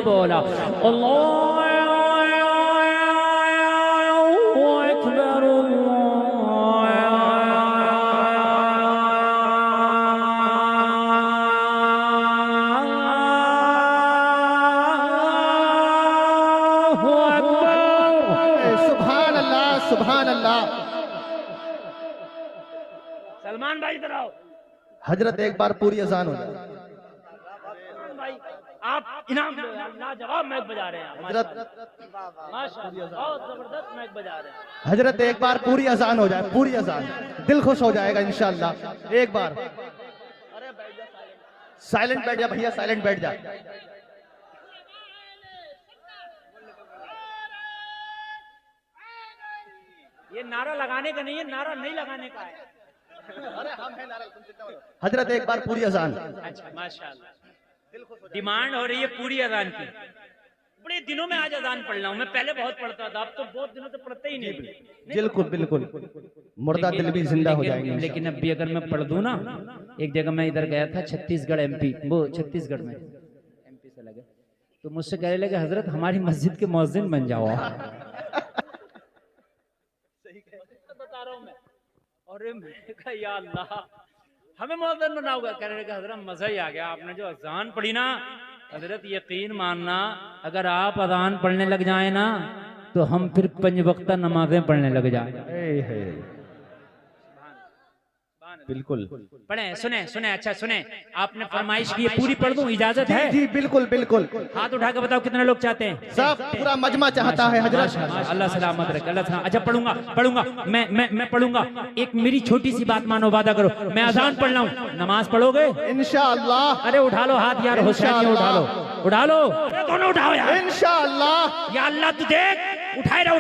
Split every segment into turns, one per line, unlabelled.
बोला अल्लाह अकबर
सुभान अल्लाह सुभान अल्लाह।
सलमान भाई इधर आओ।
हजरत एक बार पूरी अजान हो जाए।
भाई आप इनाम लाजवाब मैच बजा रहे हैं
हजरत
माशाल्लाह, बहुत जबरदस्त मैच बजा रहे हैं।
हजरत एक बार पूरी अजान हो जाए, पूरी अजान, दिल खुश हो जाएगा इंशाअल्लाह। एक बार साइलेंट बैठ जा भैया, साइलेंट बैठ जा।
ये नारा लगाने का नहीं है, नारा नहीं लगाने का है।
हजरत एक बार पूरी अजान।
अच्छा माशाल्लाह, डिमांड हो रही है पूरी अजान की। बड़े दिनों में आज अजान पढ़ रहा हूँ, मैं पहले बहुत पढ़ता था, अब तो बहुत दिनों से पढ़ते ही नहीं।
बिल्कुल बिल्कुल, मुर्दा दिल भी जिंदा हो जाएंगे।
लेकिन अभी अगर मैं पढ़ दूं ना, एक जगह मैं इधर गया था छत्तीसगढ़ MP, वो छत्तीसगढ़ में MP से लगे, तो मुझसे कहने लगे हजरत हमारी मस्जिद के मुअज्जिन बन जाओ। बता रहा हूँ मैं। और मैंने कहा या अल्लाह हमें मुअज्जिन बनाओगे? कहने लगे हजरत मजा ही आ गया, आपने जो अजान पढ़ी ना हजरत, यकीन मानना अगर आप अजान पढ़ने लग जाए ना तो हम फिर 5 वक्ता नमाजें पढ़ने लग जाए।
बिल्कुल
पढ़े, सुने सुने, अच्छा सुने, आपने फरमाइश की, पूरी पढ़ दूं, इजाजत है?
जी बिल्कुल बिल्कुल।
हाथ उठा के बताओ कितने लोग चाहते हैं?
सब पूरा मजमा चाहता है हजरत।
अल्लाह सलामत रखे, अल्लाह सलामत। अच्छा पढ़ूंगा पढ़ूंगा, मैं पढ़ूंगा। एक मेरी छोटी सी बात मानो, वादा करो, मैं अजान पढ़ रहा हूँ, नमाज पढ़ोगे
इंशाअल्लाह।
अरे उठा लो हाथ यार, हुसैन उठा लो, उठा लो, दोनों उठाओ यार।
इंशाअल्लाह।
या अल्लाह तू देख, उठाए रहो।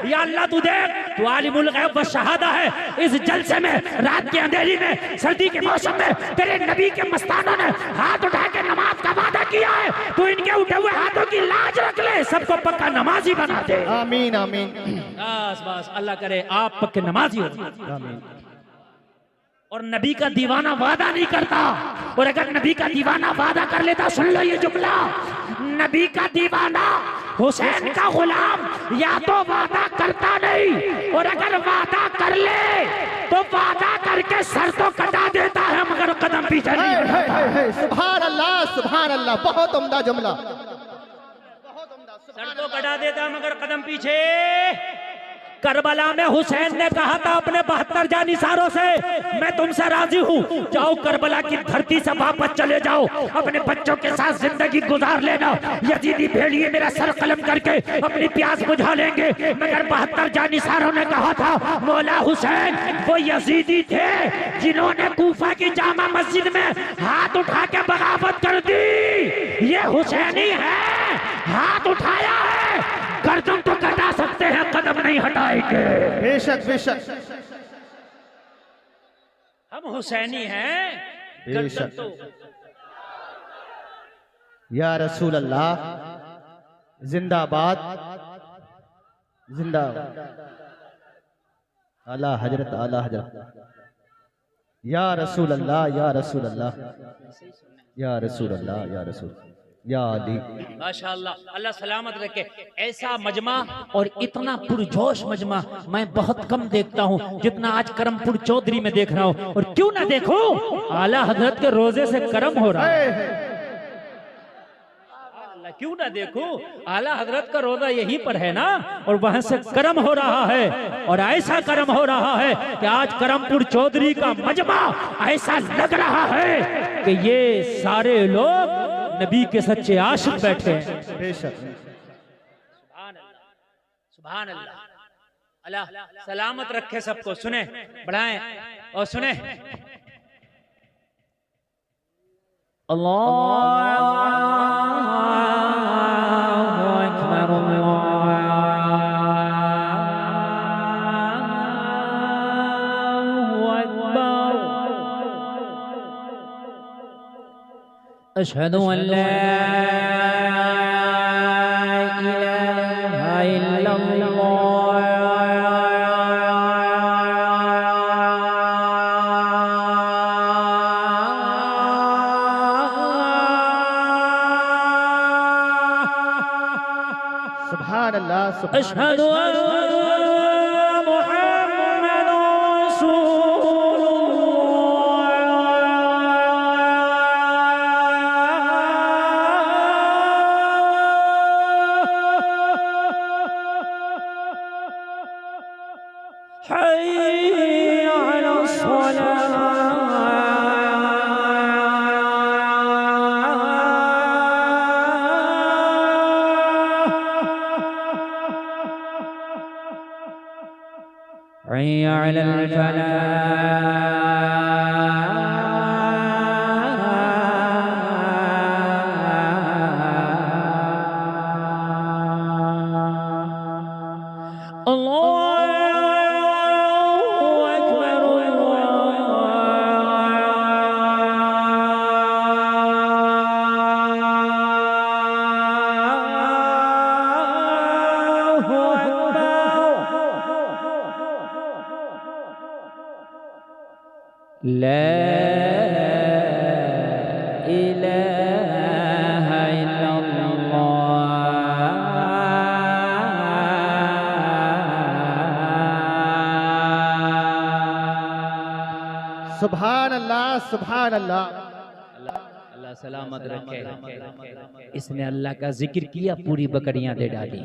या अल्लाह तू देख, तू आलिमुल गैब व शहादा है। इस जलसे में, रात के अंधेरी में, सर्दी के मौसम में तेरे नबी के मस्तानों ने हाथ उठा के नमाज का वादा किया है। तू इनके उठे हुए हाथों की लाज रख ले, सबको पक्का नमाजी बना दे।
आमीन आमीन।
बस बस, अल्लाह करे आप पक्के नमाजी हो।
आमीन।
और नबी का दीवाना वादा नहीं करता, और अगर नबी का दीवाना वादा कर लेता, सुन लो ये जुमला, नबी का दीवाना हुसैन का गुलाम या तो वादा करता नहीं, और अगर वादा कर ले तो वादा करके सर तो कटा देता है मगर कदम पीछे नहीं बढ़ाता।
सुभान अल्लाह सुभान अल्लाह, बहुत उम्दा जुमला।
सर तो कटा देता मगर कदम पीछे। करबला में हुसैन ने कहा था अपने 72 जानिसारों से, मैं तुमसे राजी हूँ, जाओ करबला की धरती से वापस चले जाओ, अपने बच्चों के साथ जिंदगी गुजार लेना, यजीदी भेड़िए मेरा सर कलम करके अपनी प्यास बुझा लेंगे। मगर 72 जानिसारों ने कहा था मौला हुसैन वो यजीदी थे जिन्होंने कूफा की जामा मस्जिद में हाथ उठा के बगावत कर दी, ये हुसैनी है, हाथ उठाया है, गर्दन तो कटा सकते हैं, कदम नहीं हटाएंगे।
बेशक बेशक,
हम हुसैनी हैं, गर्दन तो।
या रसूल अल्लाह जिंदाबाद जिंदाबाद। आला हजरत आला हजरत। या रसूल अल्लाह या रसूल अल्लाह या रसूल अल्लाह या रसूल या अली।
माशाअल्लाह, अल्लाह सलामत रखे। ऐसा मजमा और इतना पुरजोश मजमा मैं बहुत कम देखता हूँ जितना आज करमपुर चौधरी में देख रहा हूँ। और क्यों ना देखो, आला हजरत के रोजे से करम हो रहा है। क्यों ना देखो, आला हजरत का रोजा यहीं पर है ना, और वहां से करम हो रहा है। और ऐसा करम हो रहा है कि आज करमपुर चौधरी का मजमा ऐसा लग रहा है कि ये सारे लोग नबी के सच्चे आशिक बैठे हैं।
बेशक।
सुभान अल्लाह, अल्लाह सलामत रखे सबको। सुने, बढ़ाएं और सुने। अशहदु अल्ला इलाहा इल्लल्लाह
सुभान अल्लाह सुभान
अशहदु अन्ना मुहम्मदुर रसूलुल्लाह। हय्य अलल फलाह। अल्लाहु अकबर अल्लाहु अकबर। ला इलाहा इल्लल्लाह।
सुभान अल्लाह सुभान अल्लाह।
अल्लाह सलामत रखे। इसने अल्लाह का जिक्र किया, पूरी बकरियां दे डाली।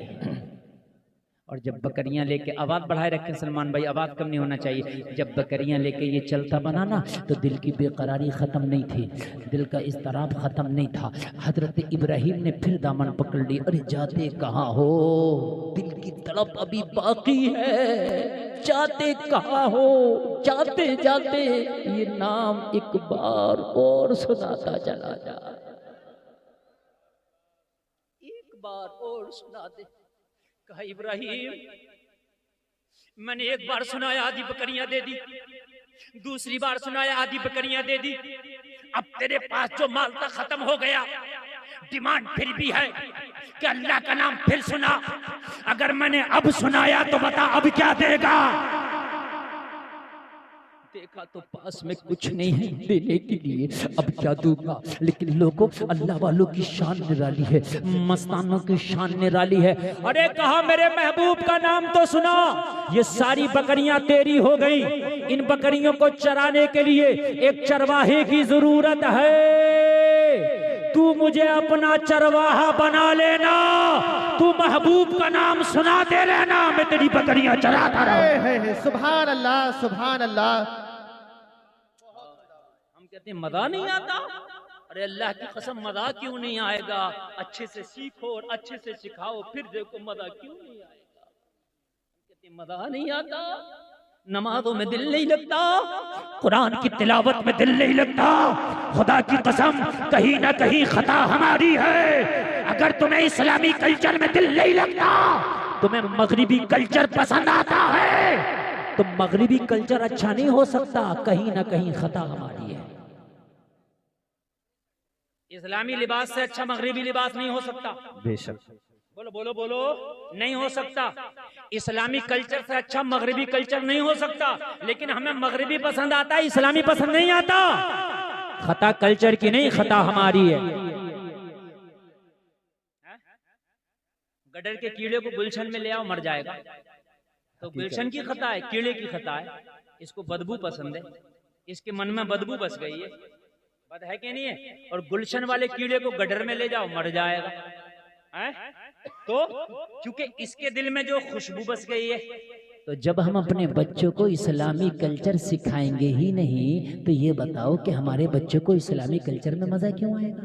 और जब बकरियां लेके, आवाज बढ़ाए रखें सलमान भाई, आवाज कम नहीं होना चाहिए। जब बकरियां लेके ये चलता बना ना, तो दिल की बेकरारी खत्म नहीं थी, दिल का इस्तराब खत्म नहीं था। हजरत इब्राहिम ने फिर दामन पकड़ ली। अरे जाते कहाँ हो, दिल की तड़प अभी बाकी है, जाते कहाँ हो, जाते जाते ये नाम एक बार और सुनाता चला जा, एक बार और सुना दे। कहा इब्राहिम, मैंने एक बार सुनाया आधी बकरियां दे दी, दूसरी बार सुनाया आधी बकरियां दे दी, अब तेरे पास जो माल था खत्म हो गया, डिमांड फिर भी है कि अल्लाह का नाम फिर सुना। अगर मैंने अब सुनाया तो बता अब क्या देगा। देखा तो पास में कुछ नहीं है देने के लिए, अब क्या दूंगा। लेकिन लोगों, अल्लाह वालों की शान निराली है, मस्तानों की शान निराली है। अरे कहा मेरे महबूब का नाम तो सुना। ये सारी बकरियां तेरी हो गई, इन बकरियों को चराने के लिए एक चरवाहे की जरूरत है। तू मुझे अपना चरवाहा बना लेना, तू महबूब का नाम सुना दे रहना, मैं तेरी बकरियां चराता रहूं।
सुभान अल्लाह सुभान अल्लाह।
हम कहते हैं मजा नहीं आता। अरे अल्लाह की कसम मजा क्यों नहीं आएगा। अच्छे से सीखो और अच्छे से सिखाओ, फिर देखो मजा क्यों नहीं आएगा। कहते मजा नहीं आता, नमाजों में दिल नहीं लगता, कुरान की तिलावत में दिल नहीं लगता। खुदा की कसम कहीं ना कहीं खता हमारी है। अगर तुम्हें इस्लामी कल्चर में दिल नहीं लगता, तुम्हें मगरिबी कल्चर पसंद आता है, तो मगरिबी कल्चर अच्छा नहीं हो सकता, कहीं ना कहीं खता हमारी है। इस्लामी लिबास से अच्छा मगरिबी लिबास नहीं हो सकता।
बेशक,
बोलो बोलो बोलो, नहीं हो सकता। इस्लामी कल्चर से अच्छा मगरिबी कल्चर नहीं हो सकता। लेकिन हमें मगरिबी पसंद आता है, इस्लामी पसंद नहीं आता। खता कल्चर की नहीं, खता हमारी है। गडर के कीड़े को गुलशन में ले आओ, मर जाएगा। तो गुलशन की खता है, कीड़े की खता है। इसको बदबू पसंद है, इसके मन में बदबू बस गई है, बद है कि नहीं है। और गुलशन वाले कीड़े को गडर में ले जाओ, मर जाएगा। तो क्योंकि इसके दिल में जो खुशबू बस गई है। तो जब हम अपने बच्चों को इस्लामी कल्चर सिखाएंगे ही नहीं, तो ये बताओ कि हमारे बच्चों को इस्लामी कल्चर में मजा क्यों आएगा।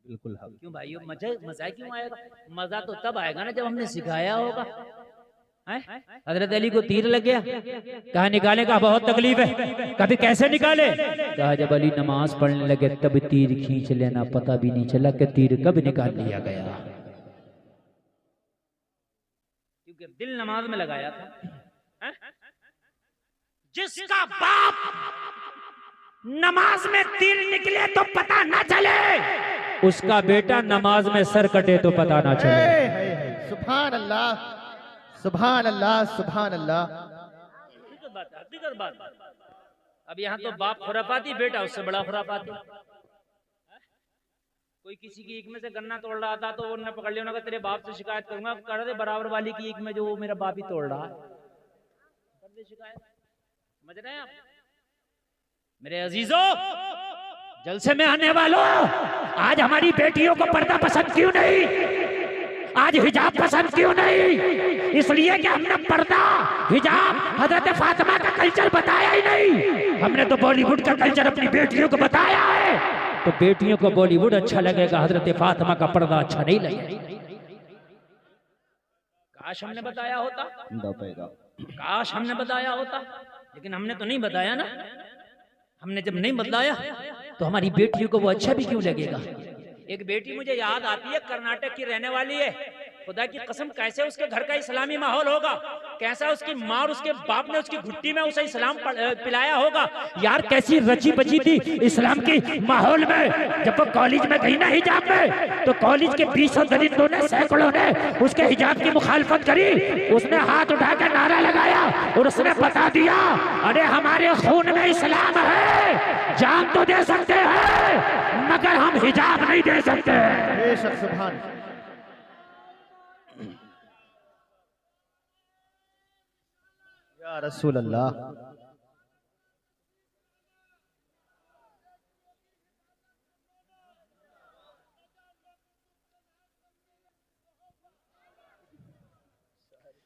बिल्कुल
क्यों भाई, मजा क्यों आएगा। मजा तो तब आएगा ना जब हमने सिखाया होगा। हजरत अली को तीर लग गया, कहा निकाले, का बहुत तकलीफ है। कभी कैसे निकाले, कहा जब अली नमाज पढ़ने लगे तब तीर खींच लेना, पता भी नहीं चला कि तीर कब निकाल लिया गया, क्योंकि दिल नमाज में लगाया था। जिसका बाप नमाज में तीर निकले तो पता ना चले, उसका बेटा नमाज में सर कटे तो पता ना चले।
सुभान अल्लाह सुभान अल्लाह सुभान अल्लाह।
हकीकत बात। अब यहाँ तो बाप खुरापाती, बेटा उससे बड़ा खुरापाती।
कोई किसी की ईख में से गन्ना तोड़ रहा था तो उन्होंने पकड़ लिया, उन्होंने कहा तेरे बाप से शिकायत करूंगा, कर दे बराबर वाली की ईख में जो मेरा बाप ही तोड़ रहा है, कर दे शिकायत। समझ रहे हैं आप मेरे अजीजों?
जलसे में आने वालों, आज हमारी बेटियों को पर्दा पसंद क्यों नहीं, आज हिजाब पसंद क्यों नहीं? इसलिए कि हमने पर्दा, हिजाब, हजरत फातिमा का कल्चर बताया ही नहीं। हमने तो बॉलीवुड का कल्चर अपनी बेटियों को बताया है। तो बेटियों को बॉलीवुड अच्छा लगेगा, हजरत फातिमा का पर्दा अच्छा नहीं लगेगा।
काश हमने बताया होता,
दबेगा।
काश हमने बताया होता, लेकिन हमने तो नहीं बताया ना। हमने जब नहीं बतलाया तो हमारी बेटियों को वो अच्छा भी क्यों लगेगा। एक बेटी मुझे याद आती है, कर्नाटक की रहने वाली है। खुदा की कसम, कैसे उसके घर का इस्लामी माहौल होगा, कैसा उसकी माँ और उसके बाप ने उसकी घुट्टी में उसे इस्लाम पिलाया होगा।
यार कैसी रची बची थी इस्लाम की माहौल में। जब वो कॉलेज में गई ना हिजाब में, तो कॉलेज के 20 दरिंदों ने, सैकड़ों ने उसके हिजाब की मुखालफत करी। उसने हाथ उठा कर नारा लगाया और उसने बता दिया, अरे हमारे खून में इस्लाम है, जान तो दे सकते हैं मगर हम हिजाब नहीं दे सकते।
बेशक, सुभान। या रसूल अल्लाह।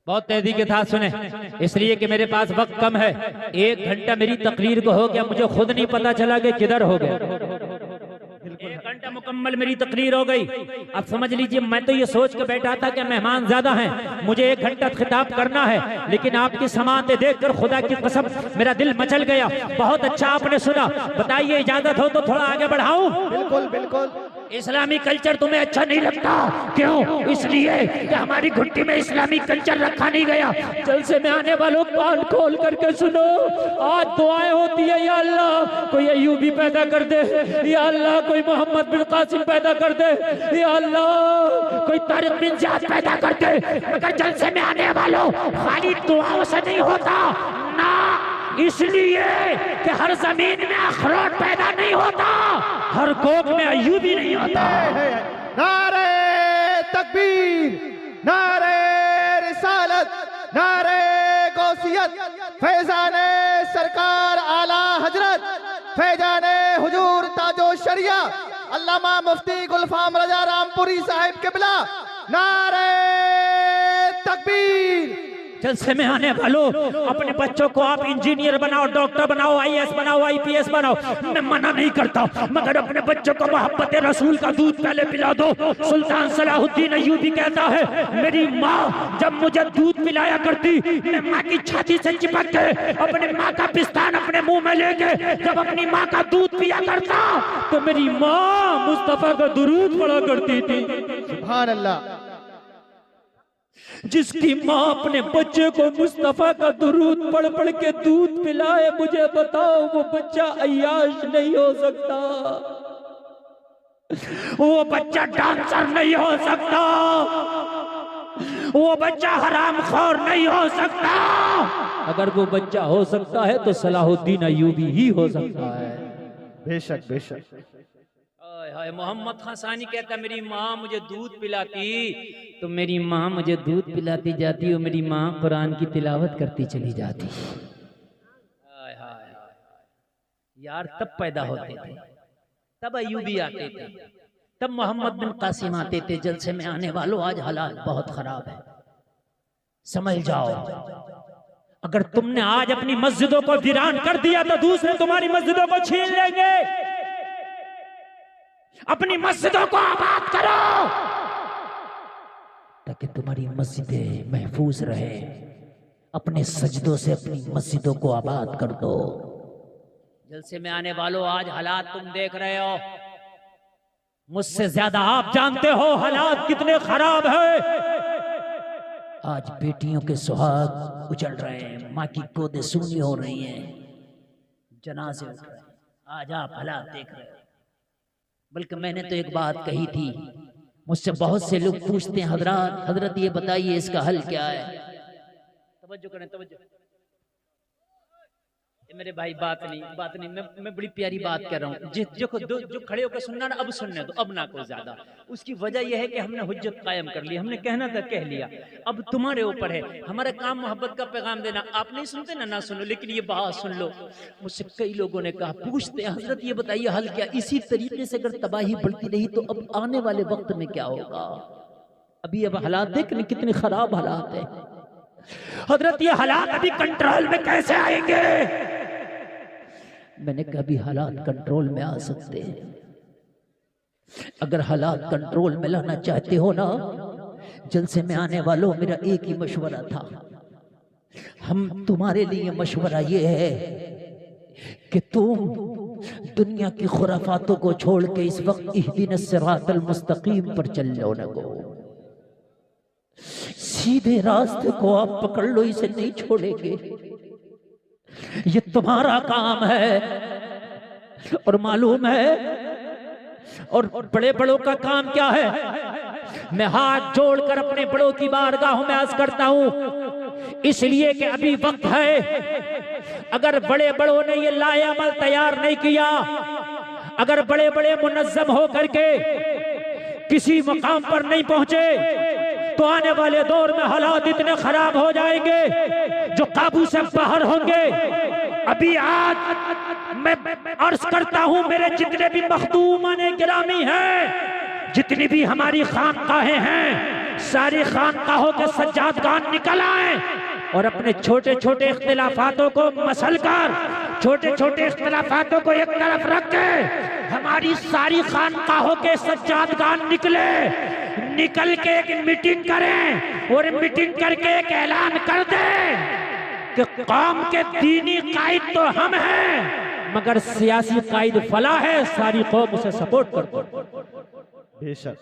बहुत तेजी के साथ सुने, इसलिए कि मेरे पास वक्त कम है। 1 घंटा मेरी तकरीर को हो गया, मुझे खुद नहीं पता चला कि किधर हो गया। 1 घंटा मुकम्मल मेरी तकरीर हो गई। अब समझ लीजिए, मैं तो ये सोच के बैठा था कि मेहमान ज्यादा हैं, मुझे 1 घंटा खिताब करना है, लेकिन आपकी समाअतें देखकर खुदा की कसम मेरा दिल मचल गया। बहुत अच्छा आपने सुना। बताइए, इजाजत हो तो थोड़ा आगे बढ़ाऊं?
बिल्कुल बिल्कुल।
इस्लामी कल्चर तुम्हें अच्छा नहीं लगता, क्यों? इसलिए कि हमारी घुट्टी में इस्लामी कल्चर रखा नहीं गया। जलसे में आने वालों, कान खोल करके सुनो। आज दुआएं होती है, या अल्लाह कोई अय्यूबी पैदा कर दे, या अल्लाह कोई मोहम्मद बिन कासिम पैदा कर दे, या अल्लाह कोई तारिक बिन ज़ियाद पैदा कर दे। मगर जलसे में आने वालों, खाली दुआओं से नहीं होता ना, इसलिए कि हर जमीन में अखरोट पैदा नहीं होता, हर कोक में अय्यूबी नहीं होता।
नारे तकबीर, नारे रिसालत, नारे गौसियत, फैजाने सरकार आला हजरत, फैजाने हुजूर ताजो शरिया अल्लामा मुफ्ती गुलफाम रजा रामपुरी साहिब किबला। नारे तकबीर।
जलसे में आने वालों, अपने बच्चों को आप इंजीनियर बनाओ, डॉक्टर बनाओ, आईएएस बनाओ, आईपीएस बनाओ, मैं मना नहीं करता, मगर अपने बच्चों को मोहब्बत रसूल का दूध पहले पिला दो। सुल्तान सलाहुद्दीन अय्यूबी कहता है, मेरी माँ जब मुझे दूध पिलाया करती, मैं माँ की छाती से चिपक के अपने माँ का पिस्तान अपने मुंह में लेके जब अपनी माँ का दूध पिया करता, तो मेरी माँ मुस्तफा का दुरूद पढ़ा करती थी।
सुभान अल्लाह।
जिसकी माँ अपने बच्चे को मुस्तफा का दुरूद पढ़ पढ़ के दूध पिलाए, मुझे बताओ वो बच्चा अय्याश नहीं हो सकता, वो बच्चा डांसर नहीं हो सकता, वो बच्चा हरामखोर नहीं हो सकता। अगर वो बच्चा हो सकता है तो सलाहुद्दीन अय्यूबी ही हो सकता है।
बेशक बेशक।
हाय मोहम्मद खासानी कहता, मेरी माँ मुझे दूध पिलाती, तो मेरी माँ मुझे दूध पिलाती जाती और मेरी माँ कुरान की तिलावत करती चली जाती। हाय हाय यार, तब पैदा होते थे, तब अय्यूबी आते थे, तब मोहम्मद बिन कासिम आते थे। जलसे में आने वालों, आज हालात बहुत खराब है, समझ जाओ। अगर तुमने आज अपनी मस्जिदों को वीरान कर दिया तो दूसरे तुम्हारी मस्जिदों को छीन लेंगे। अपनी मस्जिदों को आबाद करो ताकि तुम्हारी मस्जिदें महफूज रहे। अपने सजदों से अपनी मस्जिदों को आबाद कर दो। जलसे में आने वालों, आज हालात तुम देख रहे हो, मुझसे ज्यादा आप जानते हो हालात कितने खराब हैं। आज बेटियों के सुहाग उजड़ रहे हैं, माँ की गोदें सूनी हो रही हैं, जनाजे उठ रहे हैं। आज आप हालात देख रहे हो। बल्कि मैंने तो एक बात कही थी, मुझसे बहुत से लोग पूछते हैं, हजरत ये बताइए इसका हल क्या है। तवज्जो करें, तवज्जो। मेरे भाई बात नहीं, मैं बड़ी प्यारी बात कर रहा हूँ। जो खड़े होकर सुनना ना, अब सुनने दो, अब ना को ज्यादा। उसकी वजह यह है कि हमने हुज्जत कायम कर ली, हमने कहना था कह लिया, अब तुम्हारे ऊपर है। हमारा काम मोहब्बत का पैगाम देना। आप नहीं सुनते ना सुनो, लेकिन ये बात सुन लो। मुझसे कई लोगों ने कहा, पूछते हैं हजरत ये बताइए हल क्या? इसी तरीके से अगर तबाही बढ़ती रही तो अब आने वाले वक्त में क्या होगा? अभी अब हालात देख कितने खराब हालात है।
हजरत ये हालात अभी कंट्रोल में कैसे आएंगे?
मैंने कहा भी हालात कंट्रोल में आ सकते हैं। अगर हालात कंट्रोल में लाना चाहते हो ना, जलसे में आने वालों, मेरा एक ही मशवरा था। हम तुम्हारे लिए मशवरा ये है कि तुम दुनिया की खुराफातों को छोड़ के इस वक्त इहदिनस सिरातल मुस्तकीम पर चल लो ना गो। सीधे रास्ते को आप पकड़ लो, इसे नहीं छोड़ेंगे। ये तुम्हारा काम है और मालूम है। और बड़े बड़ों का काम क्या है? मैं हाथ जोड़कर अपने बड़ों की बारगाहों में अर्ज करता हूं, इसलिए कि अभी वक्त है। अगर बड़े बड़ों ने ये लाएअमल तैयार नहीं किया, अगर बड़े बड़े मुनज़्ज़म होकर के किसी मकाम पर नहीं पहुंचे, तो आने वाले दौर में हालात इतने खराब हो जाएंगे जो काबू से बाहर होंगे। अभी आज मैं अर्ज करता हूं, मेरे जितने भी मखदूमाने गिरामी हैं, जितनी भी हमारी खानकाहें हैं, सारी खानकाहों के सज्जादगान निकल आए और अपने छोटे छोटे इख्तिलाफातों को मसल कर, छोटे छोटे इख्तिलाफातों को एक तरफ रख के हमारी सारी खानकाहों के सज्जादगान निकल के एक मीटिंग करें और मीटिंग करके एक ऐलान कर दें कि कौम के दीनी कायद तो हम हैं, मगर सियासी कायद फला है, सारी कौम उसे सपोर्ट कर दो।
बेशक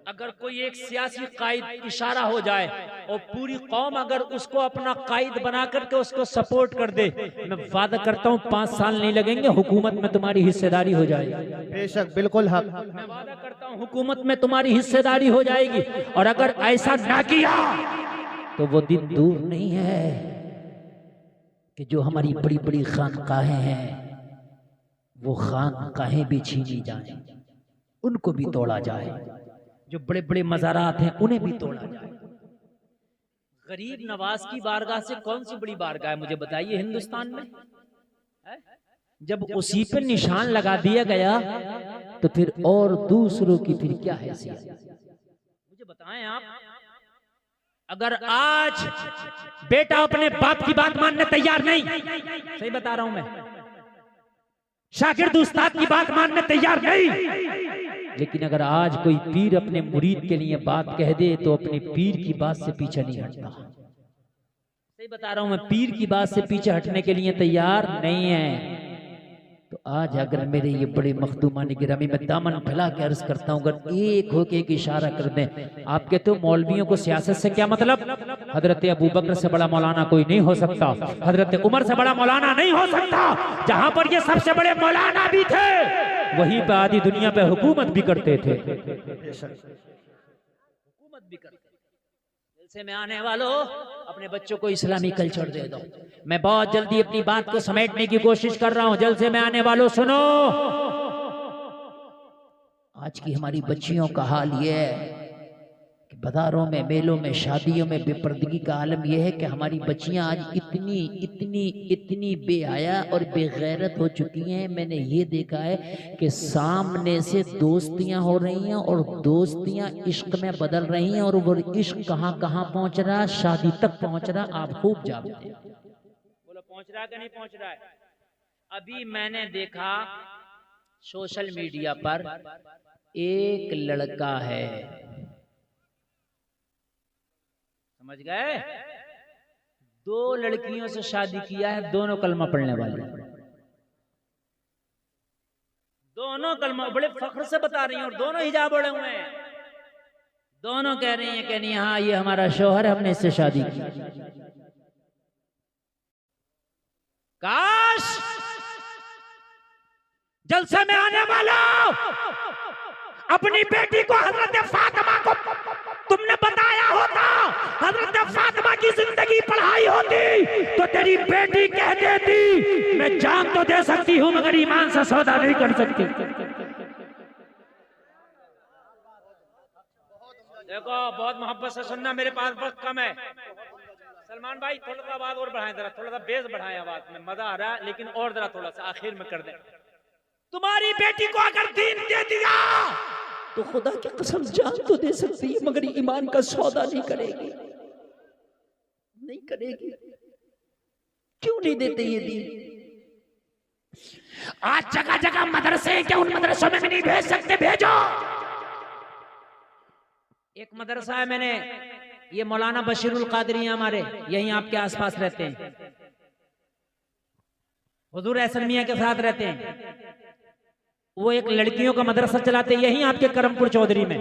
अगर कोई एक सियासी कायद इशारा हो जाए और पूरी कौम अगर उसको अपना कायद बना करके उसको सपोर्ट कर दे, मैं वादा करता हूँ 5 साल नहीं लगेंगे, हुकूमत में तुम्हारी हिस्सेदारी हो जाएगी।
बेशक बिल्कुल हक।
मैं वादा करता हूँ हुकूमत में तुम्हारी हिस्सेदारी हो जाएगी। और अगर ऐसा ना किया तो वो दिन दूर नहीं है कि जो हमारी बड़ी बड़ी खानकाहें हैं, वो खानकाहें भी छीनी जाएं, उनको भी तोड़ा जाए। जो बड़े बड़े मज़ारात हैं उन्हें भी तोड़ा जाए। गरीब नवाज की बारगाह से कौन सी बड़ी बारगाह है मुझे बताइए हिंदुस्तान में? जब उसी पे निशान लगा दिया गया तो फिर और दूसरों की फिर क्या हैसियत? मुझे बताएं आप। अगर आज बेटा अपने बाप की बात मानने तैयार नहीं, सही बता रहा हूं मैं, शागिर्द उस्ताद की बात मानने तैयार नहीं, लेकिन अगर आज कोई पीर अपने मुरीद के लिए बात कह दे तो अपने पीर की बात से पीछे नहीं हटता। सही बता रहा हूं मैं, पीर की बात से पीछे हटने के लिए तैयार नहीं है। तो आज अगर मेरे ये बड़े मखदूमानी गिरामी में दामन फैला के अर्ज करता हूं, अगर एक होके एक इशारा कर दें। आप कहते हो मौलवियों को सियासत से क्या मतलब? हजरत अबू बकर से बड़ा मौलाना कोई नहीं हो सकता, हजरत उमर से बड़ा मौलाना नहीं हो सकता। जहां पर ये सबसे बड़े मौलाना भी थे, वहीं पे आधी दुनिया पे हुकूमत भी करते थे। हुकूमत भी करते। जलसे में आने वालों, अपने बच्चों को इस्लामी कल्चर दे दो। मैं बहुत जल्दी अपनी बात को समेटने की कोशिश कर रहा हूं। जलसे में आने वालों सुनो, आज की हमारी बच्चियों का हाल ये है कि बाजारों में, मेलों में, शादियों में बेपर्दगी का आलम यह है कि हमारी बच्चियां आज इतनी इतनी इतनी बेहया और बेगैरत हो चुकी हैं। मैंने ये देखा है कि सामने से दोस्तियां हो रही हैं और दोस्तियां इश्क में बदल रही हैं, और वो इश्क कहां कहां पहुंच रहा, शादी तक पहुंच रहा। आप खूब जानते हैं। बोलो पहुंच रहा कि नहीं पहुंच रहा है? अभी मैंने देखा सोशल मीडिया पर एक लड़का है, समझ गए, 2 लड़कियों से शादी किया है, दोनों कलमा पढ़ने वाली, दोनों कलमा, बड़े फख्र से बता रही हैं, और दोनों हिजाब ओढ़े हुए हैं। दोनों कह रही हैं कि नहीं, हाँ ये हमारा शौहर है, हमने इससे शादी की। काश जलसे में आने वाला अपनी बेटी को हजरत फातिमा को तुमने बताया होता, हजरत फातिमा की जिंदगी पढ़ाई होती तो
मेरी बेटी कह देती मैं जान तो दे सकती हूं मगर ईमान से सौदा नहीं कर सकती। देखो बहुत मोहब्बत से सुनना, मेरे पास वक्त कम है। सलमान भाई थोड़ा सा आवाज और बढ़ाएं, जरा थोड़ा सा बेस बढ़ाएं आवाज में, मजा आ रहा है लेकिन और जरा थोड़ा सा आखिर में कर दें। तुम्हारी बेटी को अगर दीन दे दिया
तो खुदा की कसम जान तो दे सकती है मगर ईमान का सौदा नहीं करेगी, नहीं करेगी। क्यों नहीं देते ये दीन?
आज जगह जगह मदरसे हैं, क्या उन मदरसों में भी नहीं भेज सकते? भेजो। एक मदरसा है, मैंने ये मौलाना बशीरुल कादरी हमारे यहीं आपके आसपास रहते हैं, हुजूर एहसन मियां के साथ रहते हैं। वो एक लड़कियों का मदरसा चलाते हैं यहीं आपके करमपुर चौधरी में,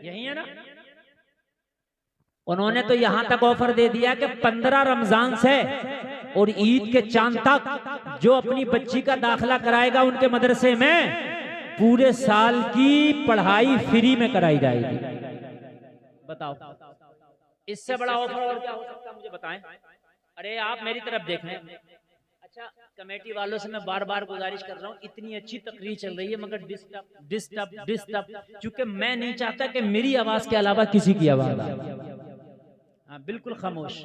यही है ना। उन्होंने तो यहां तक ऑफर दे दिया कि 15 रमजान से और ईद के चांद तक जो अपनी बच्ची का दाखिला कराएगा उनके मदरसे में पूरे साल की पढ़ाई फ्री में कराई जाएगी। बताओ इससे बड़ा ऑफर और क्या हो सकता है? मुझे बताएं। अरे आप मेरी तरफ देखें। अच्छा कमेटी वालों से मैं बार बार गुजारिश कर रहा हूँ, इतनी अच्छी तकरीर चल रही है मगर डिस्टर्ब डिस्टर्ब डिस्टर्ब, क्योंकि मैं नहीं चाहता कि मेरी आवाज के अलावा किसी की आवाज आए। हाँ बिल्कुल खामोश।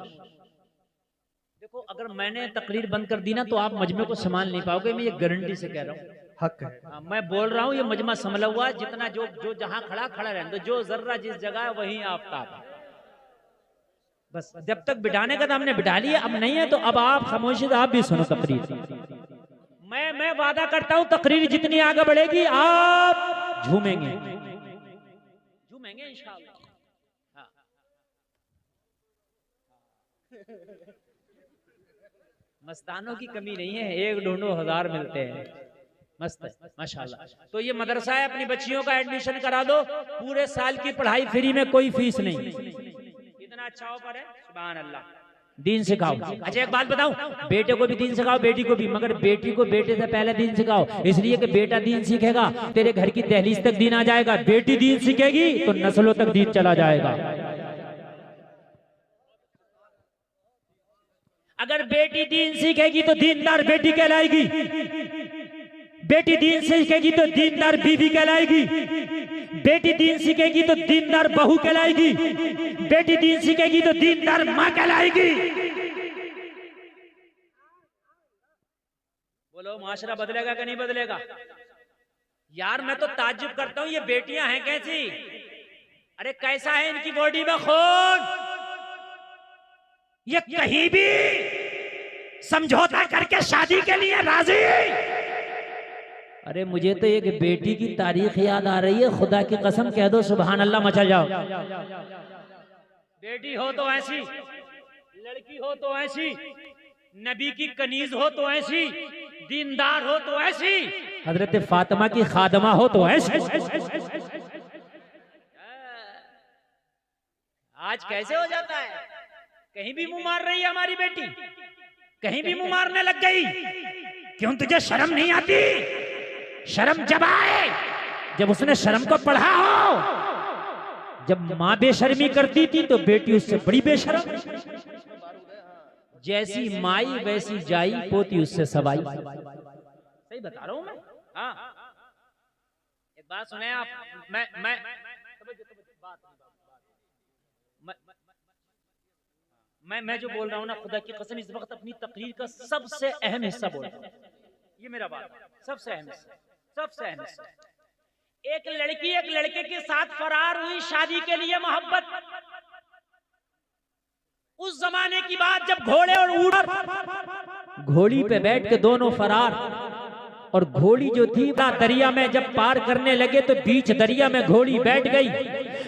देखो अगर मैंने तकरीर बंद कर दी ना तो आप मजमे को संभाल नहीं पाओगे, मैं ये गारंटी से कह रहा हूँ।
हक है।
मैं बोल रहा हूँ ये मजमा संभला हुआ, जितना जो जो जहां खड़ा खड़ा रहने दो, जो जर्रा जिस जगह है वहीं आफ्ताब है। बस जब तक बिठाने का तो हमने बिठा लिया, अब नहीं है तो अब आप खामोशी से आप भी सुनो तकरीर। मैं वादा करता हूँ तकरीर जितनी आगे बढ़ेगी आप झूमेंगे झूमेंगे इंशाअल्लाह। हाँ। मस्तानों की कमी नहीं है, एक ढूंढो हजार मिलते हैं। मस्त है माशाल्लाह। तो ये मदरसा है, अपनी बच्चियों का एडमिशन करा दो, पूरे साल की पढ़ाई फ्री में, कोई फीस नहीं। कितना अच्छा ऑफर है, सुभान अल्लाह। दीन सिखाओ। अच्छा एक बात बताऊं, बेटे को भी दीन सिखाओ, बेटी को भी, मगर बेटी को बेटे से पहले दीन सिखाओ, इसलिए कि बेटा दीन सीखेगा तेरे घर की दहलीज तक दीन आ जाएगा, बेटी दीन सीखेगी तो नस्लों तक दीन चला जाएगा। अगर बेटी दीन सीखेगी तो दीनदार बेटी कहलाएगी, बेटी दीन सीखेगी तो दीनदार बीवी कहलाएगी, बेटी दीन सीखेगी तो दीनदार बहू कहलाएगी, बेटी दीन सीखेगी तो दीनदार मां कहलाएगी। बोलो माशरा बदलेगा कि नहीं बदलेगा? यार मैं तो ताज्जुब करता हूं, ये बेटियां हैं कैसी? अरे कैसा है इनकी बॉडी में खून, ये कहीं भी समझौता करके शादी के लिए राजी। अरे मुझे तो एक बेटी की तारीख याद आ रही है, खुदा की कसम कह दो सुभान अल्लाह मचल जाओ। बेटी हो तो ऐसी, लड़की हो तो ऐसी, नबी की कनीज हो तो ऐसी, दीनदार हो तो ऐसी, हजरत फातिमा की खादमा हो तो ऐसी। आज कैसे हो जाता है? कहीं भी मुंह मार रही है हमारी बेटी, कहीं भी मुंह मारने लग गई। क्यों तुझे शर्म नहीं आती? शर्म जब आए जब उसने शर्म को पढ़ा हो। जब माँ बेशर्मी करती थी तो बेटी उससे बड़ी बेशर्म। जैसी माई वैसी जाई, पोती उससे सवाई। सही बता रहा हूं मैं। हाँ एक बात सुने आप, मैं जो बोल रहा हूँ ना, खुदा की कसम इस वक्त अपनी तकरीर का सबसे अहम हिस्सा बोल रहा हूँ। ये मेरा बात है, सबसे अहम हिस्सा, सबसे अहम हिस्सा। एक लड़की एक लड़के के साथ फरार हुई शादी के लिए, मोहब्बत। उस जमाने की बात जब घोड़े और ऊंट घोड़ी पे बैठ के दोनों फरार, और घोड़ी जो थी दरिया में जब पार करने लगे तो बीच दरिया में घोड़ी बैठ गई।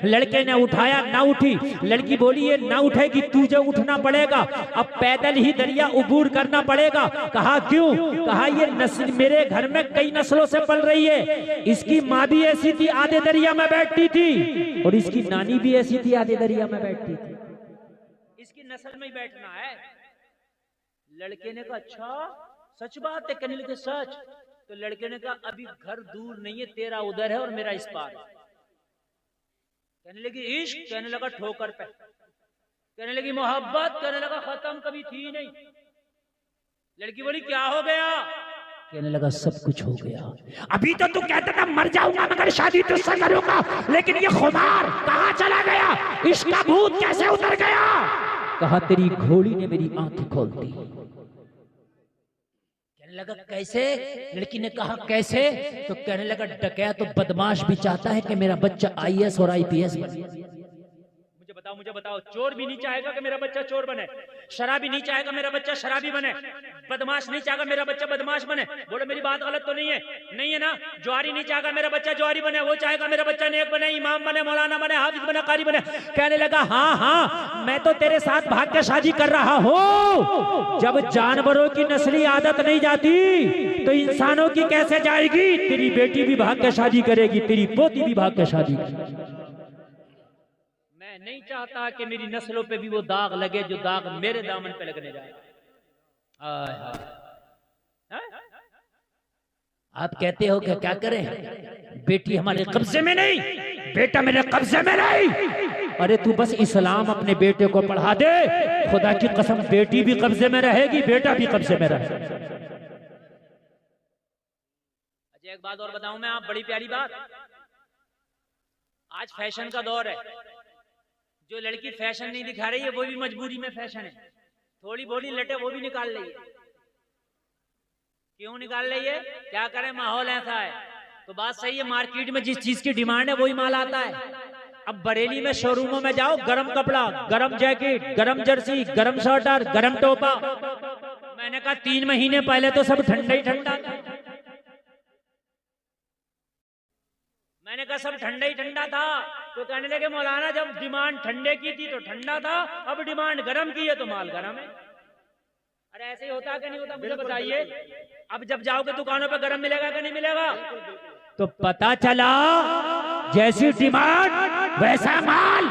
लड़के ने उठाया, ना उठी। लड़की बोली ये ना उठेगी, तुझे उठना पड़ेगा, अब पैदल ही दरिया उबूर करना पड़ेगा। कहा क्यों? कहा ये नस्ल मेरे घर में कई नस्लों से पल रही है। इसकी माँ भी ऐसी थी, आधे दरिया में बैठती थी, और इसकी नानी भी ऐसी थी, आधे दरिया में बैठती थी। इसकी नस्ल में ही बैठना है। लड़के ने कहा अच्छा सच बात है? कहने लगे सच। तो लड़के ने कहा अभी घर दूर नहीं है, तेरा उधर है और मेरा इस पार है। कहने लगी इश्क, कहने लगा ठोकर पे, कहने लगी मोहब्बत, कहने लगा खत्म कभी थी नहीं।
लड़की बोली क्या हो गया? कहने लगा सब कुछ हो गया।
अभी तो तू कहता था मर जाऊंगा मगर शादी तुझसे करूंगा, लेकिन ये खुमार कहाँ चला गया? इसका भूत कैसे उतर गया?
कहा तेरी घोड़ी ने मेरी आंखें खोल दी। कहने लगा कैसे? लड़की ने कहा कैसे? तो कहने लगा डकैत तो बदमाश भी चाहता है कि मेरा बच्चा IAS और IPS बने।
मुझे बताओ, चोर भी नहीं चाहेगा कि मेरा बच्चा चोर बने, शराबी नहीं चाहेगा मेरा बच्चा शराबी बने, बदमाश नहीं चाहेगा मेरा बच्चा बदमाश बने। बोलो मेरी बात गलत तो नहीं है? नहीं है ना? ज्वारी नहीं चाहेगा मेरा बच्चा ज्वारी बने, वो चाहेगा मेरा बच्चा नेक बने, इमाम बने, मौलाना बने, हाफिज बने, कारी बने। कहने लगा हाँ, मैं तो तेरे साथ भाग के शादी कर रहा हूँ। जब जानवरों की नस्ली आदत नहीं जाती तो इंसानों की कैसे जाएगी? तेरी बेटी भी भाग के शादी करेगी, तेरी पोती भी भाग के शादी करेगी।
नहीं चाहता कि मेरी नस्लों पे भी वो दाग लगे जो दाग मेरे दामन पे लगने जाए। आप कहते हो कि क्या करें? बेटी हमारे कब्जे में नहीं,
बेटा मेरे कब्जे में नहीं।
अरे तू बस इस्लाम अपने बेटे को पढ़ा दे, खुदा की कसम बेटी भी कब्जे में रहेगी, बेटा भी कब्जे में रहेगा। अच्छा एक बात और बताऊं मैं, आप बड़ी प्यारी बात। आज फैशन का दौर है, जो लड़की फैशन नहीं दिखा रही है वो भी मजबूरी में फैशन है। थोड़ी बोली लटे वो भी निकाल रही है। क्यों निकाल रही है? क्या करें, माहौल ऐसा है। तो बात सही है, मार्केट में जिस चीज की डिमांड है वही माल आता है। अब बरेली में शोरूमों में जाओ, गरम कपड़ा, गरम जैकेट, गरम जर्सी, गरम स्वेटर, गरम टोपा। मैंने कहा 3 महीने पहले तो सब ठंडा ही ठंडा था। मैंने कहा सब ठंडा ही ठंडा था। तो कहने लगे मौलाना जब डिमांड ठंडे की थी तो ठंडा था, अब डिमांड गरम की है तो माल गरम है। अरे ऐसे ही होता कि नहीं होता? मुझे बताइए। अब जब जाओगे दुकानों पे गरम मिलेगा कि नहीं मिलेगा?
तो पता चला जैसी डिमांड वैसा माल।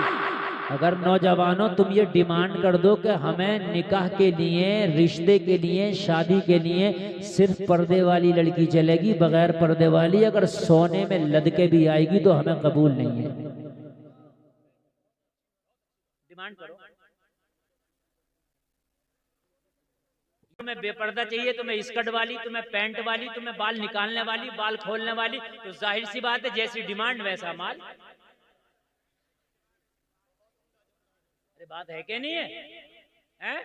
अगर नौजवानों तुम ये डिमांड कर दो कि हमें निकाह के लिए, रिश्ते के लिए, शादी के लिए सिर्फ पर्दे वाली लड़की चलेगी, बगैर पर्दे वाली अगर सोने में लदके भी आएगी तो हमें कबूल नहीं है। डिमांड करो। तुम्हें बेपर्दा चाहिए, तुम्हें स्कर्ट वाली, तुम्हें पैंट वाली, तुम्हें बाल निकालने वाली, बाल खोलने वाली, तो जाहिर सी बात है जैसी डिमांड वैसा माल। अरे बात है कि नहीं है? हैं?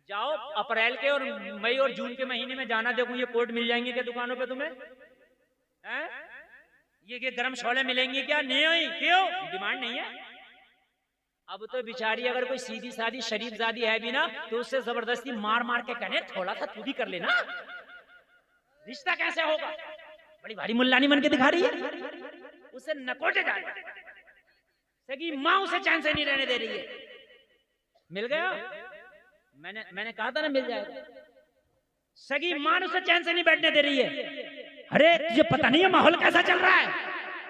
जाओ अप्रैल के और मई और जून के महीने में जाना, देखो ये कोट मिल जाएंगे क्या दुकानों पे तुम्हें? हैं? ये गरम शोले मिलेंगे क्या? नहीं, क्यों? डिमांड नहीं है। अब तो बेचारी अगर कोई सीधी सादी शरीफ जादी है भी ना तो उससे जबरदस्ती मार मार के कहने थोड़ा सा तू भी कर लेना, रिश्ता कैसे होगा? बड़ी भारी मुल्लानी मन के दिखा रही है, उसे नकोटे जा रही है। सगी माँ उसे चैन से नहीं रहने दे रही है। मिल गया? मैंने कहा था ना मिल जाएगा। सगी माँ उसे चैन से नहीं बैठने दे रही है।
अरे तुझे पता नहीं है माहौल कैसा चल रहा है?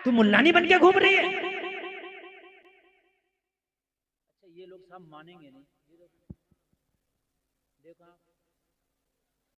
तू मुल्लानी बन के घूम रही है।
अच्छा ये लोग सब मानेंगे नहीं। देखो